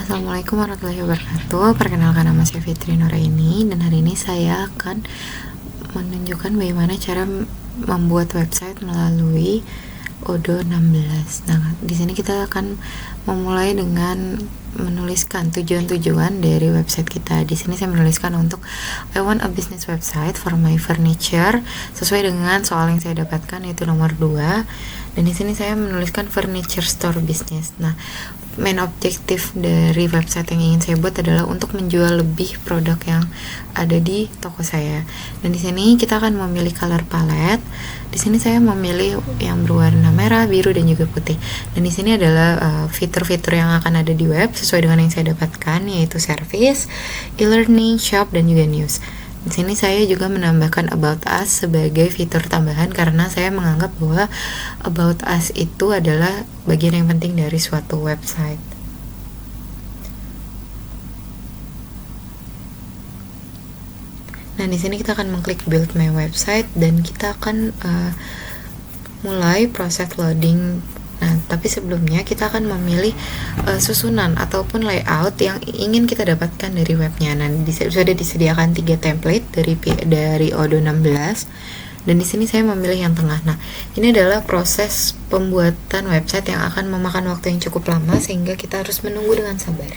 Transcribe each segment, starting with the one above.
Assalamualaikum warahmatullahi wabarakatuh. Perkenalkan, nama saya Fitri Nuraini dan hari ini saya akan menunjukkan bagaimana cara membuat website melalui Odoo 16. Nah, di sini kita akan memulai dengan menuliskan tujuan-tujuan dari website kita. Di sini saya menuliskan untuk I want a business website for my furniture sesuai dengan soal yang saya dapatkan, yaitu nomor 2. Dan di sini saya menuliskan furniture store business. Nah, main objektif dari website yang ingin saya buat adalah untuk menjual lebih produk yang ada di toko saya. Dan di sini kita akan memilih color palette. Di sini saya memilih yang berwarna merah, biru, dan juga putih. Dan di sini adalah fitur-fitur yang akan ada di web sesuai dengan yang saya dapatkan, yaitu service, e-learning, shop, dan juga news. Di sini saya juga menambahkan About Us sebagai fitur tambahan karena saya menganggap bahwa About Us itu adalah bagian yang penting dari suatu website. Nah, di sini kita akan mengklik Build My Website dan kita akan mulai proses loading. Nah, tapi sebelumnya kita akan memilih susunan ataupun layout yang ingin kita dapatkan dari webnya. Nah, sudah disediakan 3 template dari Odoo 16. Dan di sini saya memilih yang tengah. Nah, ini adalah proses pembuatan website yang akan memakan waktu yang cukup lama sehingga kita harus menunggu dengan sabar.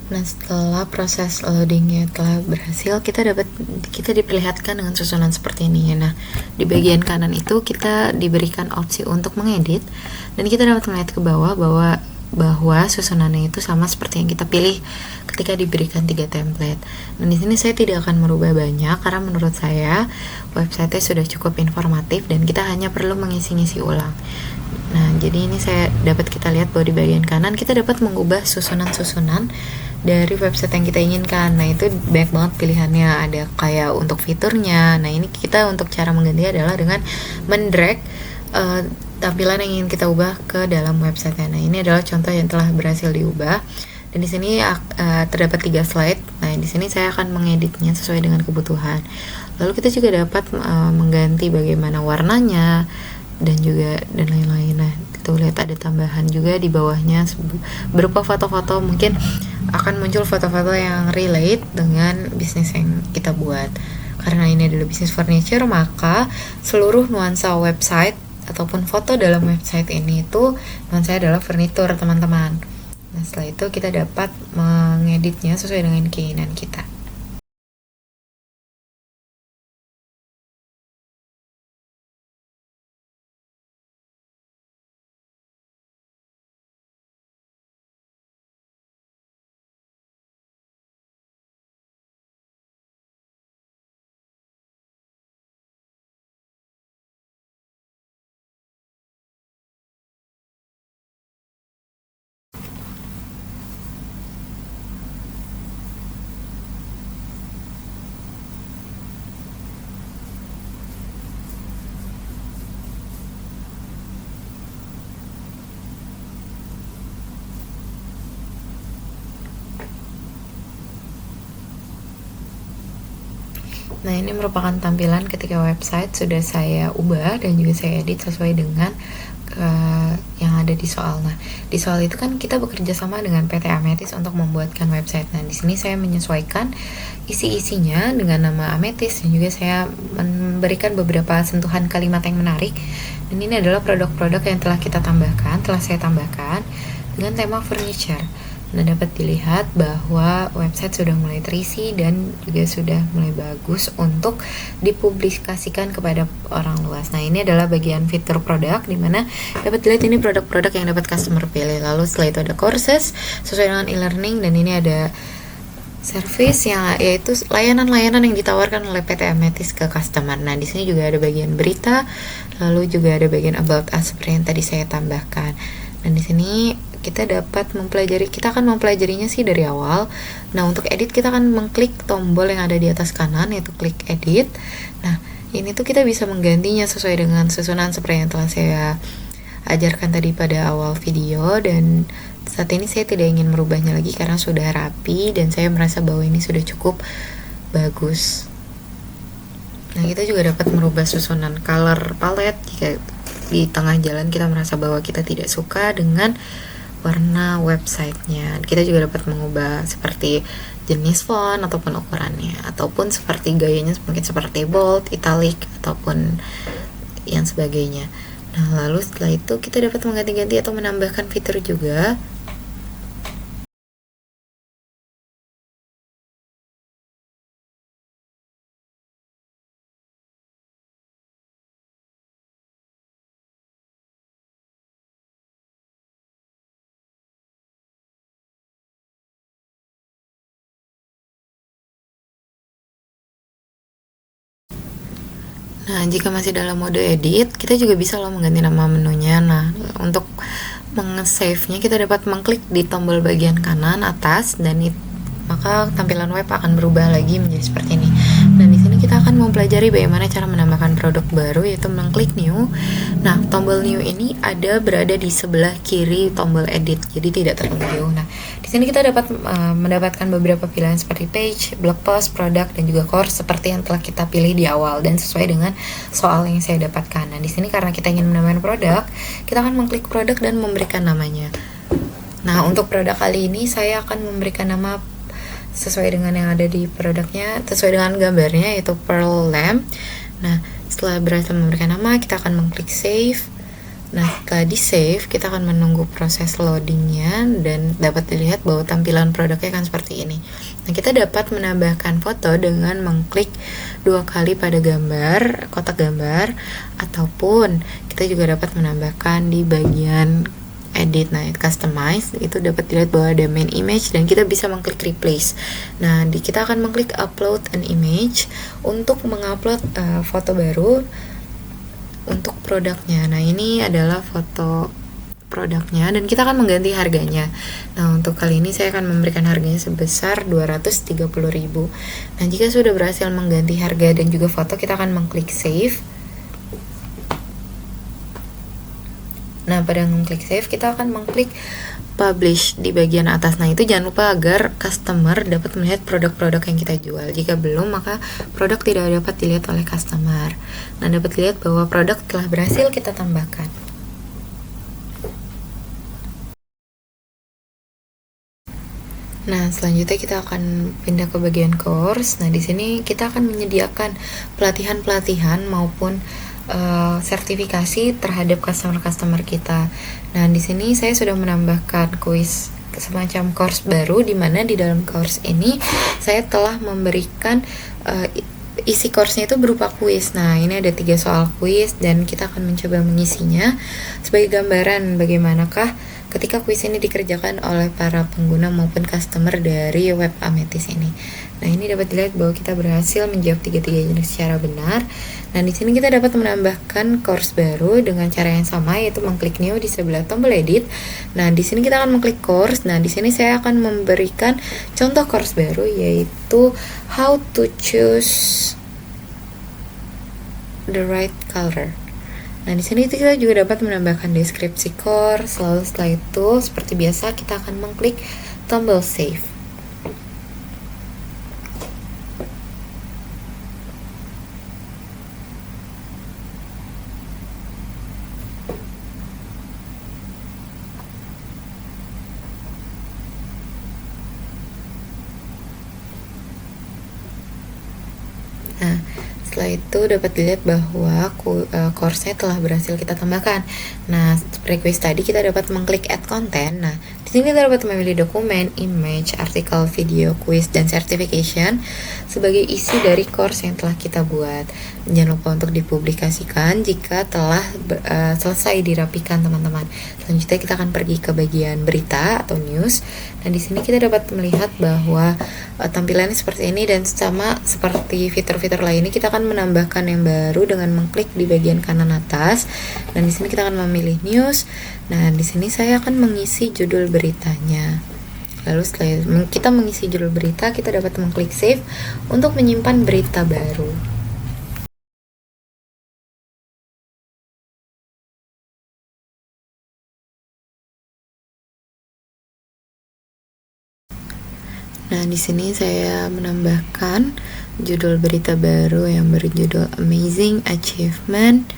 Nah, setelah proses loadingnya telah berhasil, kita diperlihatkan dengan susunan seperti ini. Nah, di bagian kanan itu kita diberikan opsi untuk mengedit dan kita dapat melihat ke bawah bahwa susunannya itu sama seperti yang kita pilih ketika diberikan 3 template. Dan di sini saya tidak akan merubah banyak karena menurut saya website-nya sudah cukup informatif dan kita hanya perlu mengisi-ngisi ulang. Nah, jadi ini kita lihat bahwa di bagian kanan kita dapat mengubah susunan-susunan dari website yang kita inginkan. Nah, itu banyak banget pilihannya. Ada kayak untuk fiturnya. Nah, ini kita untuk cara mengganti adalah dengan mendrag tampilan yang ingin kita ubah ke dalam website. Nah, ini adalah contoh yang telah berhasil diubah. Dan di sini terdapat 3 slide. Nah, di sini saya akan mengeditnya sesuai dengan kebutuhan. Lalu kita juga dapat mengganti bagaimana warnanya dan lain-lain. Nah, kita lihat ada tambahan juga di bawahnya berupa foto-foto. Mungkin akan muncul foto-foto yang relate dengan bisnis yang kita buat. Karena ini adalah bisnis furniture, maka seluruh nuansa website ataupun foto dalam website ini itu nuansa adalah furnitur, teman-teman. Nah, setelah itu kita dapat mengeditnya sesuai dengan keinginan kita. Nah, ini merupakan tampilan ketika website sudah saya ubah dan juga saya edit sesuai dengan yang ada di soal. Nah, di soal itu kan kita bekerja sama dengan PT Ametis untuk membuatkan website. Nah, di sini saya menyesuaikan isi-isinya dengan nama Ametis dan juga saya memberikan beberapa sentuhan kalimat yang menarik. Dan ini adalah produk-produk yang telah saya tambahkan dengan tema furniture. Nah, dapat dilihat bahwa website sudah mulai terisi dan juga sudah mulai bagus untuk dipublikasikan kepada orang luas. Nah, ini adalah bagian fitur produk di mana dapat dilihat ini produk-produk yang dapat customer pilih. Lalu setelah itu ada courses sesuai dengan e-learning, dan ini ada service yang yaitu layanan-layanan yang ditawarkan oleh PT Ametis ke customer. Nah, di sini juga ada bagian berita, lalu juga ada bagian about us seperti yang tadi saya tambahkan. Dan di sini kita akan mempelajarinya sih dari awal. Nah, untuk edit kita akan mengklik tombol yang ada di atas kanan, yaitu klik edit. Nah, ini tuh kita bisa menggantinya sesuai dengan susunan seperti yang telah saya ajarkan tadi pada awal video, dan saat ini saya tidak ingin merubahnya lagi karena sudah rapi dan saya merasa bahwa ini sudah cukup bagus. Nah, kita juga dapat merubah susunan color palette jika di tengah jalan kita merasa bahwa kita tidak suka dengan warna websitenya. Kita juga dapat mengubah seperti jenis font ataupun ukurannya, ataupun seperti gayanya mungkin seperti bold, italic, ataupun yang sebagainya. Nah, lalu setelah itu kita dapat mengganti-ganti atau menambahkan fitur juga. Nah, jika masih dalam mode edit, kita juga bisa loh mengganti nama menunya. Nah, untuk meng-save-nya kita dapat mengklik di tombol bagian kanan atas, dan maka tampilan web akan berubah lagi menjadi seperti ini. Dan di sini kita akan mempelajari bagaimana cara menambahkan produk baru, yaitu mengklik new. Nah, tombol new ini berada di sebelah kiri tombol edit, jadi tidak terlalu jauh. Nah, di sini kita dapat mendapatkan beberapa pilihan seperti page, blog post, produk, dan juga course seperti yang telah kita pilih di awal dan sesuai dengan soal yang saya dapatkan. Nah, di sini karena kita ingin menambahkan produk, kita akan mengklik produk dan memberikan namanya. Nah, untuk produk kali ini saya akan memberikan nama sesuai dengan yang ada di produknya, sesuai dengan gambarnya, yaitu pearl lamp. Nah, setelah berhasil memberikan nama, kita akan mengklik save. Nah, setelah di save, kita akan menunggu proses loadingnya dan dapat dilihat bahwa tampilan produknya akan seperti ini. Nah, kita dapat menambahkan foto dengan mengklik 2 kali pada kotak gambar, ataupun kita juga dapat menambahkan di bagian edit. Nah, customize itu dapat dilihat bahwa ada main image dan kita bisa mengklik replace. Nah, kita akan mengklik upload an image untuk mengupload foto baru untuk produknya. Nah, ini adalah foto produknya dan kita akan mengganti harganya. Nah, untuk kali ini saya akan memberikan harganya sebesar 230.000. Nah, jika sudah berhasil mengganti harga dan juga foto, kita akan mengklik save. Nah, pada mengklik save, kita akan mengklik publish di bagian atas. Nah, itu jangan lupa agar customer dapat melihat produk-produk yang kita jual. Jika belum, maka produk tidak dapat dilihat oleh customer. Nah, dapat dilihat bahwa produk telah berhasil kita tambahkan. Nah, selanjutnya kita akan pindah ke bagian course. Nah, di sini kita akan menyediakan pelatihan-pelatihan maupun sertifikasi terhadap customer kita. Nah, di sini saya sudah menambahkan kuis semacam course baru, di mana di dalam course ini saya telah memberikan isi course-nya itu berupa kuis. Nah, ini ada 3 soal kuis dan kita akan mencoba mengisinya sebagai gambaran bagaimanakah ketika kuis ini dikerjakan oleh para pengguna maupun customer dari web Ametis ini. Nah, ini dapat dilihat bahwa kita berhasil menjawab 3-3 secara benar. Nah, di sini kita dapat menambahkan course baru dengan cara yang sama, yaitu mengklik new di sebelah tombol edit. Nah, di sini kita akan mengklik course. Nah, di sini saya akan memberikan contoh course baru, yaitu how to choose the right color. Nah, di sini kita juga dapat menambahkan deskripsi course. Lalu setelah itu, seperti biasa, kita akan mengklik tombol save. Setelah itu dapat dilihat bahwa course-nya telah berhasil kita tambahkan. Nah, request tadi kita dapat mengklik add content. Nah, di sini kita dapat memilih dokumen, image, artikel, video, quiz, dan certification sebagai isi dari course yang telah kita buat. Jangan lupa untuk dipublikasikan jika telah selesai dirapikan, teman-teman. Selanjutnya kita akan pergi ke bagian berita atau news. Nah, di sini kita dapat melihat bahwa tampilannya seperti ini, dan sama seperti fitur-fitur lainnya kita akan menambahkan yang baru dengan mengklik di bagian kanan atas. Dan di sini kita akan memilih news. Nah, di sini saya akan mengisi judul beritanya. Lalu setelah kita mengisi judul berita, kita dapat mengklik save untuk menyimpan berita baru. Nah, di sini saya menambahkan judul berita baru yang berjudul Amazing Achievement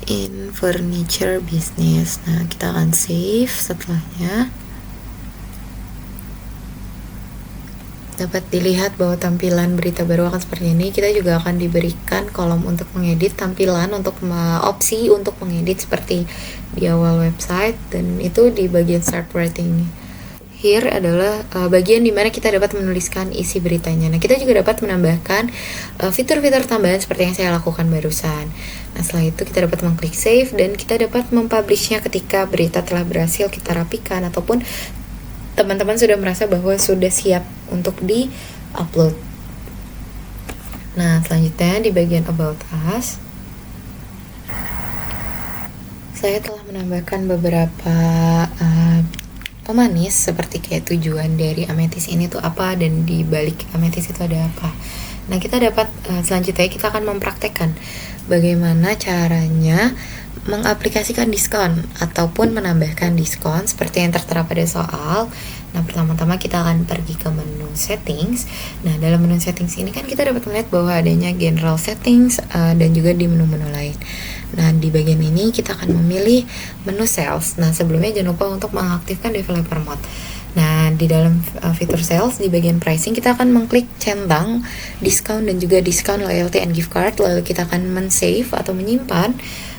in Furniture Business. Nah, kita akan save. Setelahnya dapat dilihat bahwa tampilan berita baru akan seperti ini. Kita juga akan diberikan kolom untuk mengedit tampilan, untuk opsi untuk mengedit seperti di awal website, dan itu di bagian start writing. Here adalah bagian dimana kita dapat menuliskan isi beritanya. Nah, kita juga dapat menambahkan fitur-fitur tambahan seperti yang saya lakukan barusan. Nah, setelah itu kita dapat mengklik save, dan kita dapat mempublishnya ketika berita telah berhasil kita rapikan, ataupun teman-teman sudah merasa bahwa sudah siap untuk di-upload. Nah, selanjutnya di bagian About Us, saya telah menambahkan beberapa pemanis seperti kayak tujuan dari Amethyst ini tuh apa, dan di balik Amethyst itu ada apa. Nah, kita dapat selanjutnya kita akan mempraktekkan bagaimana caranya mengaplikasikan diskon ataupun menambahkan diskon seperti yang tertera pada soal. Nah, pertama-tama kita akan pergi ke menu settings. Nah, dalam menu settings ini kan kita dapat melihat bahwa adanya general settings dan juga di menu-menu lain. Nah, di bagian ini kita akan memilih menu sales. Nah, sebelumnya jangan lupa untuk mengaktifkan developer mode. Nah, di dalam fitur sales di bagian pricing kita akan mengklik centang, diskon, dan juga diskon, loyalty, and gift card. Lalu kita akan men-save atau menyimpan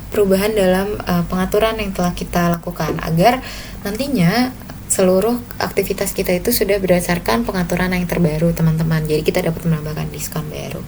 perubahan dalam pengaturan yang telah kita lakukan, agar nantinya seluruh aktivitas kita itu sudah berdasarkan pengaturan yang terbaru, teman-teman. Jadi kita dapat menambahkan diskon baru.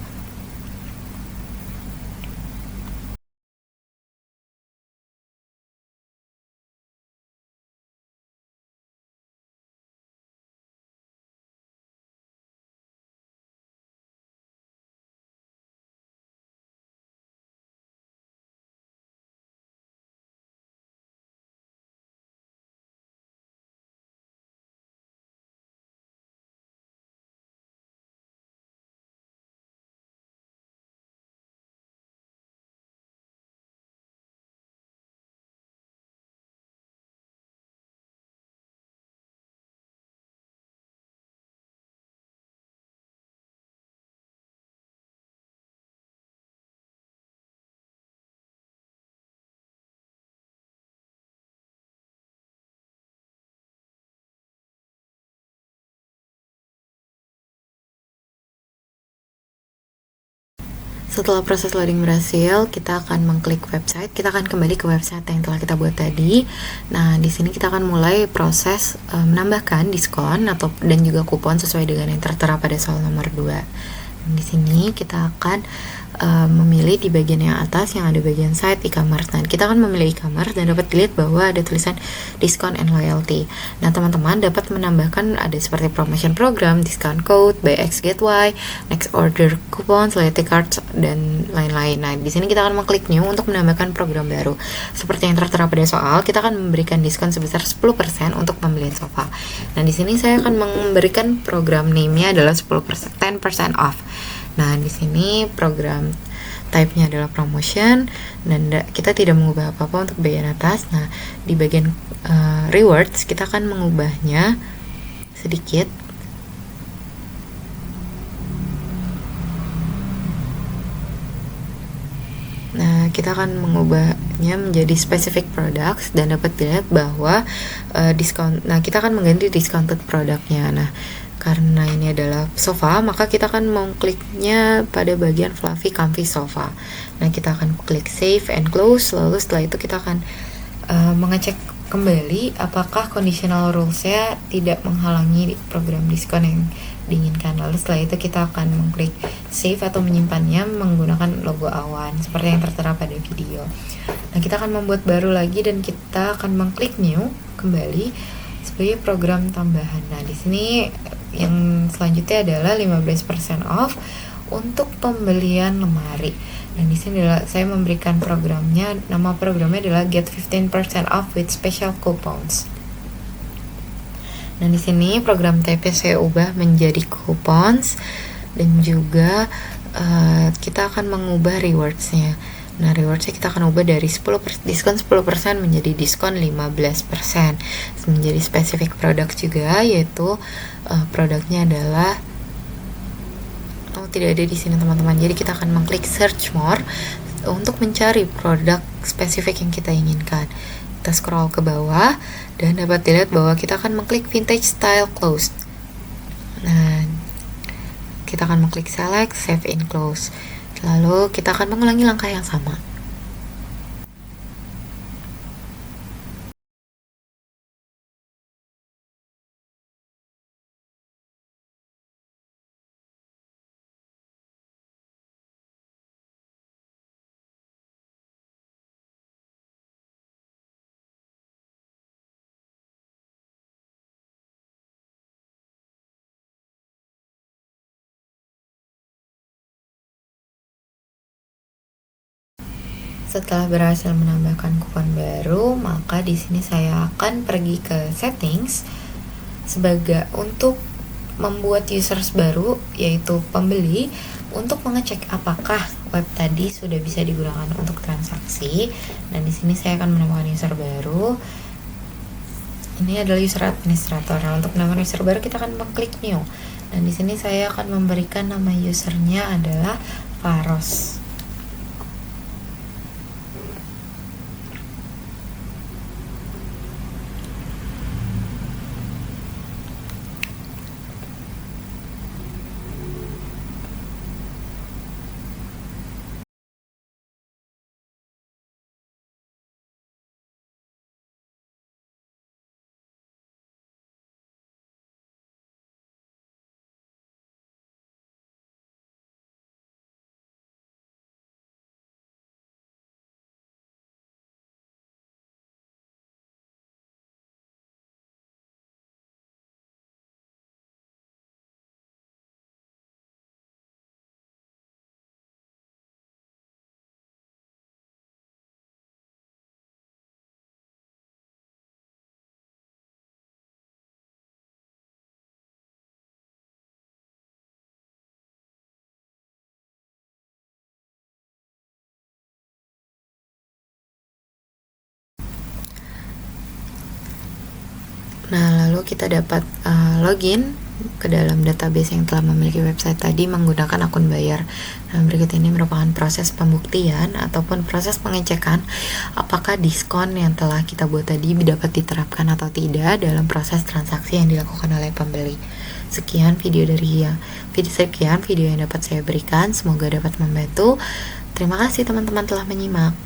Setelah proses loading berhasil, kita akan mengklik website. Kita akan kembali ke website yang telah kita buat tadi. Nah, di sini kita akan mulai proses menambahkan diskon dan juga kupon sesuai dengan yang tertera pada soal nomor 2. Di sini kita akan memilih di bagian yang atas yang ada bagian site e-commerce. Nah, kita akan memilih e-commerce dan dapat dilihat bahwa ada tulisan discount and loyalty. Nah, teman-teman dapat menambahkan ada seperti promotion program, discount code, buy X get Y, next order coupons, loyalty cards, dan lain-lain. Nah, di sini kita akan mengklik new untuk menambahkan program baru. Seperti yang tertera pada soal, kita akan memberikan diskon sebesar 10% untuk pembelian sofa. Nah, di sini saya akan memberikan program name-nya adalah 10% off. Nah, di sini program type-nya adalah promotion, dan kita tidak mengubah apa-apa untuk bagian atas. Nah, di bagian rewards kita akan mengubahnya sedikit. Nah, kita akan mengubahnya menjadi specific products dan dapat dilihat bahwa diskon. Nah, kita akan mengganti discounted produknya. Nah, karena ini adalah sofa, maka kita akan mengkliknya pada bagian fluffy comfy sofa. Nah, kita akan klik save and close. Lalu setelah itu kita akan mengecek kembali apakah conditional rules-nya tidak menghalangi program diskon yang diinginkan. Lalu setelah itu kita akan mengklik save atau menyimpannya menggunakan logo awan seperti yang tertera pada video. Nah, kita akan membuat baru lagi dan kita akan mengklik new kembali sebagai program tambahan. Nah, di sini yang selanjutnya adalah 15% off untuk pembelian lemari. Dan di sini adalah saya memberikan programnya, nama programnya adalah Get 15% off with special coupons. Dan di sini program TP saya ubah menjadi coupons dan juga kita akan mengubah rewards-nya. Nah, rewards-nya kita akan ubah dari diskon 10% menjadi diskon 15%. Menjadi spesifik produk juga, yaitu produknya adalah tidak ada di sini teman-teman. Jadi kita akan mengklik search more untuk mencari produk spesifik yang kita inginkan. Kita scroll ke bawah dan dapat dilihat bahwa kita akan mengklik vintage style clothes. Nah, kita akan mengklik select, save and close. Lalu kita akan mengulangi langkah yang sama. Setelah berhasil menambahkan kupon baru, maka di sini saya akan pergi ke settings untuk membuat users baru, yaitu pembeli, untuk mengecek apakah web tadi sudah bisa digunakan untuk transaksi. Dan di sini saya akan menemukan user baru. Ini adalah user administrator. Nah, untuk menambahkan user baru kita akan mengklik new. Dan di sini saya akan memberikan nama usernya adalah Faros. Nah, lalu kita dapat login ke dalam database yang telah memiliki website tadi menggunakan akun bayar. Nah, berikut ini merupakan proses pembuktian ataupun proses pengecekan apakah diskon yang telah kita buat tadi dapat diterapkan atau tidak dalam proses transaksi yang dilakukan oleh pembeli. Sekian video yang dapat saya berikan, semoga dapat membantu. Terima kasih teman-teman telah menyimak.